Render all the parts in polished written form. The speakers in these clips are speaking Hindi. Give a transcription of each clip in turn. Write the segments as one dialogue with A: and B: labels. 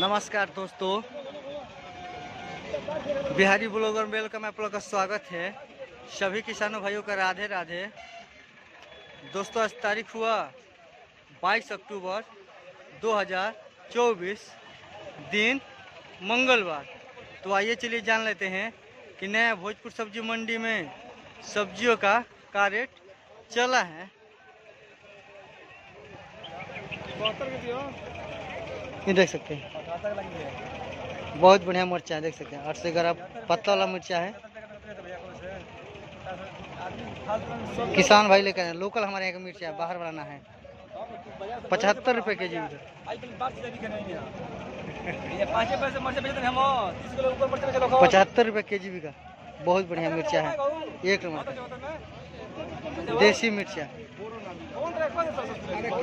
A: नमस्कार दोस्तों, बिहारी ब्लॉगर वेलकम में आप लोग का स्वागत है। सभी किसानों भाइयों का राधे राधे। दोस्तों आज तारीख हुआ 22 अक्टूबर 2024, दिन मंगलवार। तो आइए चलिए जान लेते हैं कि नया भोजपुर सब्जी मंडी में सब्जियों का रेट चला है। ये देख सकते हैं, बहुत बढ़िया मिर्चा है, देख सकते हैं 8 से 11 पत्ता वाला मिर्चा है। किसान भाई लेकर लोकल हमारे यहाँ का मिर्चा है, बाहर वाला ना है। 75 रुपये के जी। 75 रुपये के जी भी का बहुत बढ़िया मिर्चा है। एक नंबर देसी मिर्चा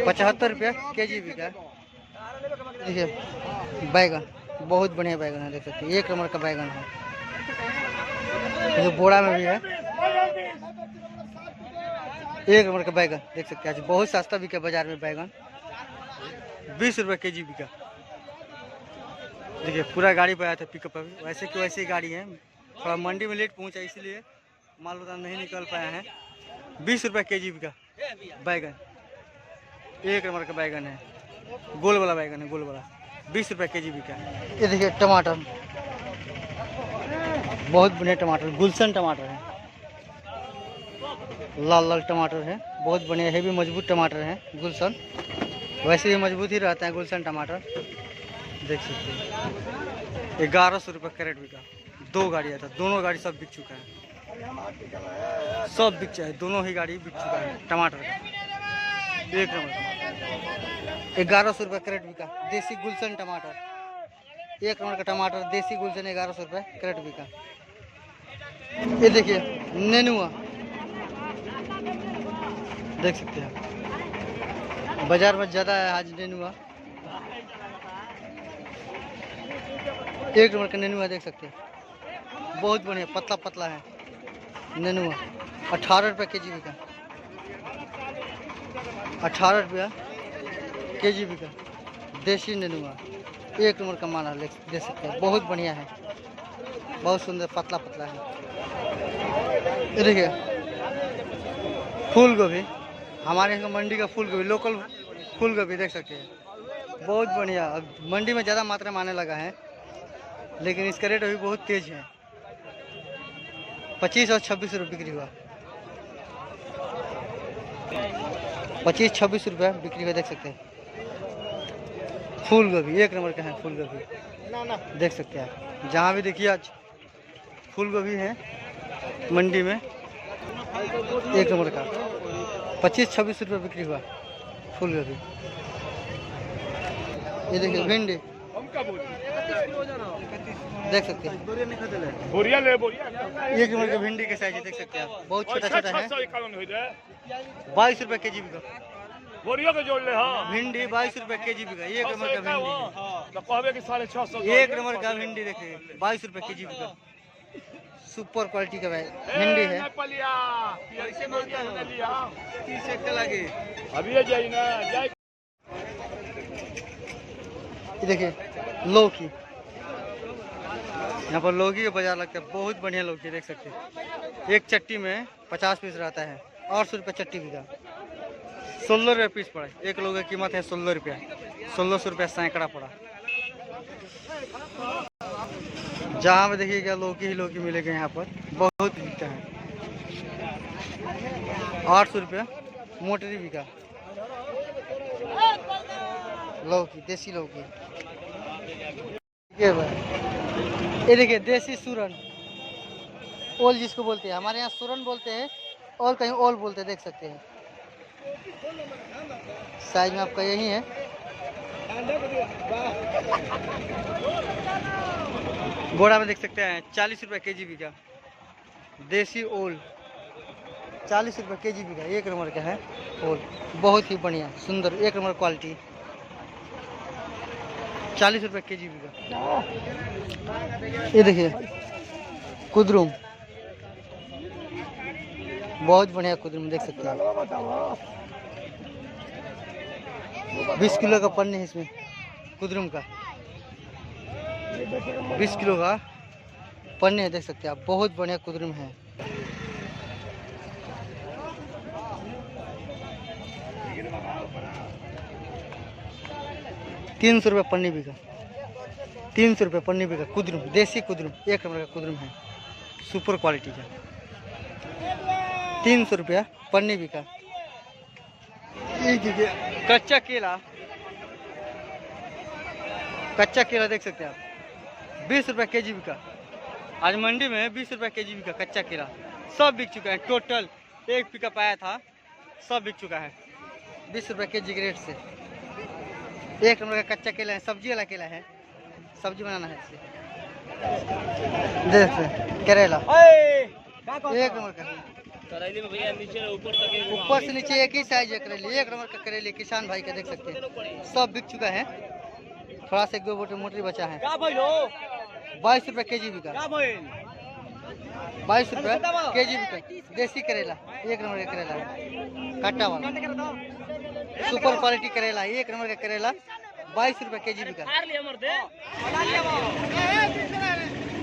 A: 75 रुपये के जी भी का। देखिए बैगन, बहुत बढ़िया बैगन है, देख सकते हैं एक नंबर का बैगन है। जो बोरा में भी है, एक नंबर का बैगन देख सकते हैं। आज बहुत सस्ता बिका बाजार में बैगन, 20 रुपये के जी बिका। देखिए पूरा गाड़ी पे आया था पिकअप अभी, वैसे की वैसी गाड़ी है। थोड़ा मंडी में लेट पहुंचा इसलिए माल उतना नहीं निकल पाया है। 20 रुपये के जी बिका बैगन, एक नंबर का बैगन है। गोल वाला बैगन है, गोल वाला 20 रुपये के जी बिका। ये देखिए टमाटर, बहुत बढ़िया टमाटर, गुलशन टमाटर है, लाल लाल टमाटर है, बहुत बढ़िया हेवी मजबूत टमाटर है। गुलशन वैसे भी मजबूत ही रहता है गुलशन टमाटर, देख सकते हैं। 1100 रुपये कैरेट बिका। 2 गाड़ियाँ था, दोनों गाड़ी सब बिक चुका है, सब बिक चाहे, दोनों ही गाड़ी बिक चुका है टमाटर का। एक नंबर 1100 रुपये कैरेट बिका। देसी गुलशन टमाटर, एक नंबर का टमाटर देसी गुलशन 1100 रुपये कैरेट बिका। ये देखिए नेनुआ, देख सकते हैं बाजार में ज़्यादा है आज नेनुआ। एक नंबर का नेनुआ देख सकते हैं, बहुत बढ़िया पतला पतला है नेनुआ। 18 रुपये के जी बिका। 18 रुपया के जी बिका देसी नेनुआ, एक नंबर का माना देख सकते हैं, बहुत बढ़िया है, बहुत सुंदर पतला पतला है। ये देखिए फूल गोभी, हमारे यहाँ मंडी का फूल गोभी, लोकल फूल गोभी देख सकते हैं, बहुत बढ़िया। अब मंडी में ज़्यादा मात्रा में आने लगा है, लेकिन इसका रेट अभी बहुत तेज है। 25 और 26 रुपये बिक्री हुआ, 25-26 रुपये बिक्री हुआ, देख सकते हैं। फूल गोभी एक नंबर का है, फूल गोभी देख सकते हैं आप, जहाँ भी देखिए आज फूल गोभी है मंडी में, एक नंबर का 25-26 रुपये बिक्री हुआ फूल गोभी। ये देखिए भिंडी देख सकते हैं, एक नंबर का भिंडी के साइज देख सकते हैं आप, बहुत छोटा छोटा है। 22 रुपये के जी बिका भिंडी, 22 रुपये के जी बिका। एक नंबर का भिंडी, एक नंबर का भिंडी देखिए 22 रुपये के जी बिका। सुपर क्वालिटी का भिंडी है। ये देखिए लौकी, यहाँ पर लौकी का बाजार लगता है, बहुत बढ़िया लौकी देख सकते हैं। एक चट्टी में 50 पीस रहता है, 800 रुपये चट्टी बिका। 16 रुपये पीस पड़ा, एक लोग की कीमत है 16 रुपया, 1600 रुपया सैकड़ा पड़ा। जहाँ में देखिएगा लौकी ही लौकी मिलेगा, यहाँ पर बहुत बिकता है। 800 रुपया मोटरी बिका लौकी, देसी लौकी। ये देखिए देसी सूरन, ओल जिसको बोलते हैं, हमारे यहाँ सूरन बोलते हैं और कहीं ओल बोलते हैं, देख सकते हैं। साइज में आपका यही है। बोरा में देख सकते हैं 40 रुपये के जी बिका देसी ओल, 40 रुपये के जी बिका। एक नंबर का है ओल, बहुत ही बढ़िया सुंदर, एक नंबर क्वालिटी, 40 रुपये के जी बिका। ये देखिए कुदरुम, बहुत बढ़िया कुदरुम देख सकते हैं। 20 किलो का पन्नी है इसमें कुदरुम का, 20 किलो का पन्ने है, देख सकते हैं आप, बहुत बढ़िया कुद्रुम है। ₹300 पन्नी बिका, 300 रुपये पन्नी बिका कुद्रुम, देसी कुद्रुम, एक नंबर का कुद्रुम है, सुपर क्वालिटी का। 300 रुपया पन्नी बिका। कच्चा केला, कच्चा केला देख सकते हैं आप, 20 रुपये केजी बिका। आज मंडी में 20 रुपये केजी बिका कच्चा केला। सब बिक चुका है, टोटल एक पिकअप आया था, सब बिक चुका है 20 रुपये केजी के रेट से। एक नंबर का कच्चा केला है, सब्जी वाला केला है, सब्जी बनाना है इससे। देख सकते करेला, एक नंबर का
B: करेले में भैया नीचे ऊपर तक,
A: ऊपर से नीचे एक ही साइज है करेले, एक नंबर का करेले किसान भाई का, देख सकते हैं सब बिक चुका है। थोड़ा सा 1-2 बोटी मोटी बचा है। 22 रुपये केजी बिका, 22 रुपये केजी बिका देसी करेला, एक नंबर का करेला है, कट्टा वाला सुपर क्वालिटी करेला, एक नंबर का करेला 22 रुपये केजी बिका।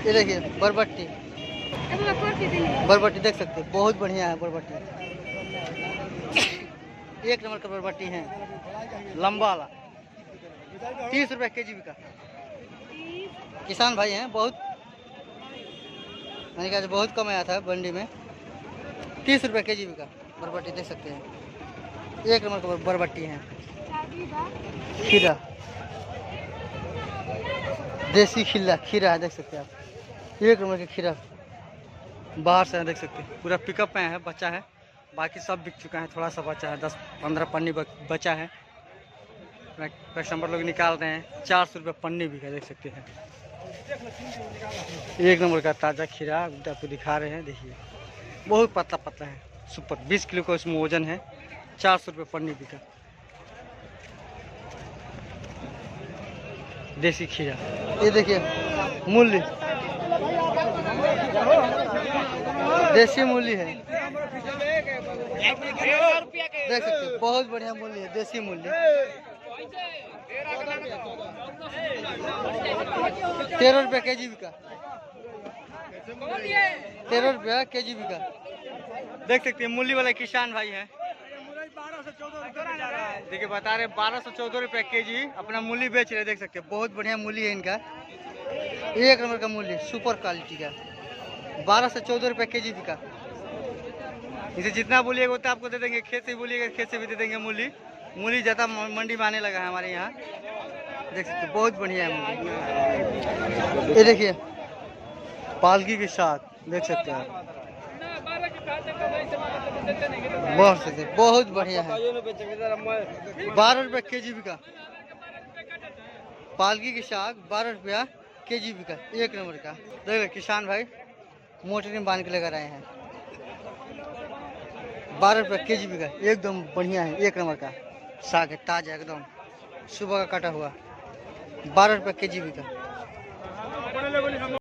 A: ये देखिए बरबट्टी, बरबट्टी देख सकते हैं, बहुत बढ़िया है बरबट्टी, एक नंबर का बरबट्टी है, लंबा वाला 30 रुपये केजी बिका। किसान भाई हैं, बहुत मैंने कहा बहुत कम आया था मंडी में, 30 रुपये केजी बिका बरबट्टी, देख सकते हैं एक नंबर का बरबट्टी है। खीरा, देसी खीरा, खीरा है, देख सकते हैं आप, एक नंबर का खीरा, बाहर से देख सकते हैं, पूरा पिकअप में है, बचा है, बाकी सब बिक चुका है, थोड़ा सा बचा है, 10-15 पन्नी बचा है, कस्टमर लोग निकाल रहे हैं। 400 रुपये पन्नी बिका, देख सकते हैं एक नंबर का ताज़ा खीरा आपको दिखा रहे हैं, देखिए बहुत पतला पतला है, सुपर, 20 किलो का उसमें वजन है, 400 रुपये पन्नी बिका देसी खीरा। ये देखिए मूली, देसी मूली है, देख सकते हैं बहुत बढ़िया मूली है, देसी मूली 13 रुपये केजी बिका, 13 रुपया केजी बिका, देख सकते हैं मूली वाला किसान भाई है, देखिए बता रहे 12 से 14 रुपये केजी अपना मूली बेच रहे, देख सकते हैं बहुत बढ़िया मूली है इनका, एक नंबर का मूली, सुपर क्वालिटी का, 12 से 14 रुपये केजी बिका। इसे जितना बोलिएगा उतना आपको दे देंगे, खेत से बोलिएगा खेत से भी दे देंगे मूली, मूली ज़्यादा मंडी में आने लगा है हमारे यहाँ, देख सकते हैं बहुत बढ़िया है मूली। ये देखिए पालकी के साथ, देख सकते हैं बहुत बढ़िया है, 12 रुपये केजी बिका, पालकी के साग 12 रुपया केजी बिका, एक नंबर का। देखिए किसान भाई मोटर में बांध के लेकर आए हैं, 12 रुपये केजी बिका, एकदम बढ़िया है, एक नंबर का साग है, ताजा एकदम सुबह का काटा हुआ, 12 रुपये केजी बिका।